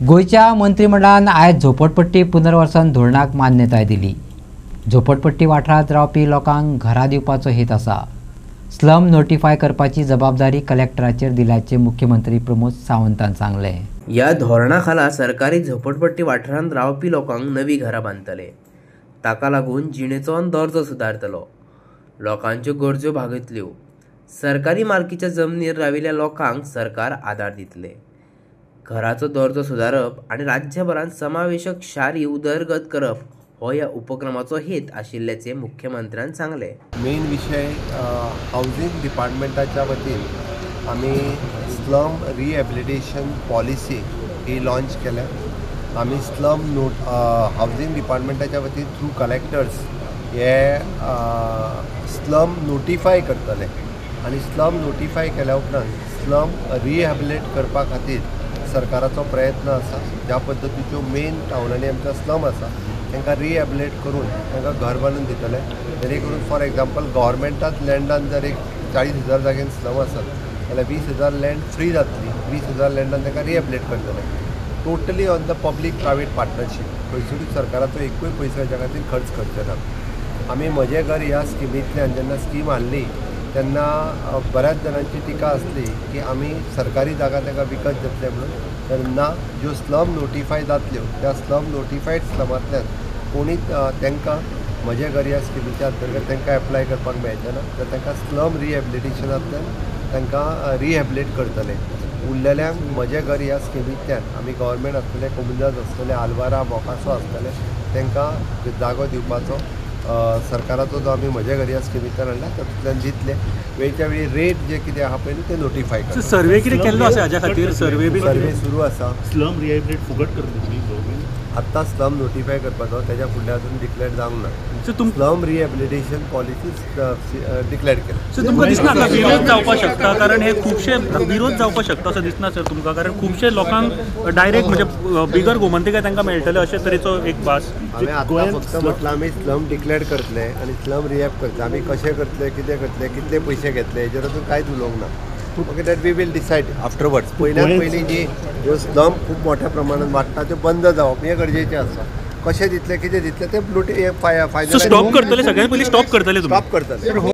गोयच्या मंत्रिमंडळान आयज झोपडपट्टी पुनर्वसन धोरणाक मान्यताय दिली। झोपडपट्टी वाठारांत रावपी लोकांक घरां दिवपाचो हेत आसा। स्लम नोटिफाय करपाची जबाबदारी कलेक्टराचेर दिल्याचे मुख्यमंत्री प्रमोद सावंतान सांगले। या धोरणा खाला सरकारी झोपडपट्टी वाठारांत रावपी लोकांक नवी घरां बांदतले। ताका लागून जिणेचो दर्जो सुदारतलो, लोकांच्यो गरजो भागयतल्यो। सरकारी मालकीच्या जमनीर राविल्ल्या लोकांक सरकार आदार दितले। घराचो दर्जो सुदारप आनी राज्यभरांत समावेशक शारी उदरगत करप हो ह्या उपक्रमाचो हेत आशिल्ल्याचे मुख्यमंत्र्यान सांगले। मेन विषय हाऊसिंग डिपार्टमेंटाच्या वतीन आम्ही स्लम रिहॅबिलिटेशन पॉलिसी ही लॉन्च केल्या। आम्ही स्लम हाऊसिंग डिपार्टमेंटाच्या वतीन थ्रू कलेक्टर्स हे स्लम नोटिफाय करतले आणि स्लम नोटिफाय केल्या उपरांत स्लम रिहॅबिलिट करपा खातीर सरकाराचो प्रयत्न आसा। ज्या पद्दतीच्यो मेन टाउनांनी आमच्या स्लम आसा तांकां रिहॅबिलिट करून तांकां घर बांदून दितले। जेणे करून फॉर एग्जाम्पल गव्हर्मेंटात लँडान जर एक 40,000 जागेन स्लम आसत जाल्यार 20,000 लँड फ्री जातली। 20,000 लँडान तांकां रिहॅबिलिट करतले, totally on the public private partnership. खंयसरूच सरकाराचो एकूय पयसो हेच्या खातीर खर्च करचे ना। आमी म्हजें घर ह्या स्किमींतल्यान जेन्ना स्कीम हाडली तेन्ना बऱ्याच जाणांची टिका आसली की आमी सरकारी जागा तांकां विकत घेतले म्हणून। तर ना, ज्यो स्लम नोटिफाय जातल्यो त्या स्लम नोटिफायड स्लमांतल्यान कोणीच तांकां म्हजें घर ह्या स्किमीच्या अंतर्गत तांकां एप्लाय करपाक मेळचें ना। तर तांकां स्लम रिहॅबिलिटेशनांतल्यान तांकां रिहॅबिलिट करतले। उरलेल्यांक म्हजें घर ह्या स्किमींतल्यान आमी गव्हर्मेंट आसतले, कोमुनाज आसतले, आलवारा, मोकासो आसतले, तांकां जागो दिवपाचो सरकाराचो जो आमी म्हजे घर ह्या स्किमींतल्यान हाडला तातूंतल्यान दितले। वेळच्या वेळी रेट जे कितें आहा पळय ते नोटिफाय करता। सर्वे कितें केल्लो आसा हाच्या खातीर? सर्वे सुरू आसा। स्लम रिहॅबिलिट फुकट करतली आत्ता स्लम नोटिफाय करपाचो, त्याच्या फुडल्या अजून डिक्लेअर जावंक ना। स्लम रिहॅबिलिटेशन पॉलिसी डिक्लेअर केला। सर तुमकां दिसना का विरोध जावपाक शकता? कारण हे खुबशे विरोध जावपाक शकता असं दिसना सर तुमकां? कारण खुबशे लोकांक डायरेक्ट म्हणजे बिगर गोमंतकाय तांकां मेळटले अशे तरेचो एक भास। आमी आतां फक्त म्हटलं आमी स्लम डिक्लेअर करतले आनी स्लम रिहॅब करतले। आमी कशें करतले, कितें करतले, कितले पयशे घेतले हेजेर अजून कांयच उलोवंक ना। Okay, that we will decide afterwards. पयल्यान पयलीं जी ह्यो स्लम खूब मोठ्या प्रमाणात वाडटा त्यो बंद जावप हें गरजेचें आसा। कशें दितले, कितें दितले ते फायनल स्टॉप करतले, सगळ्यात पयलीं स्टॉप करतले। स्टॉप करतले।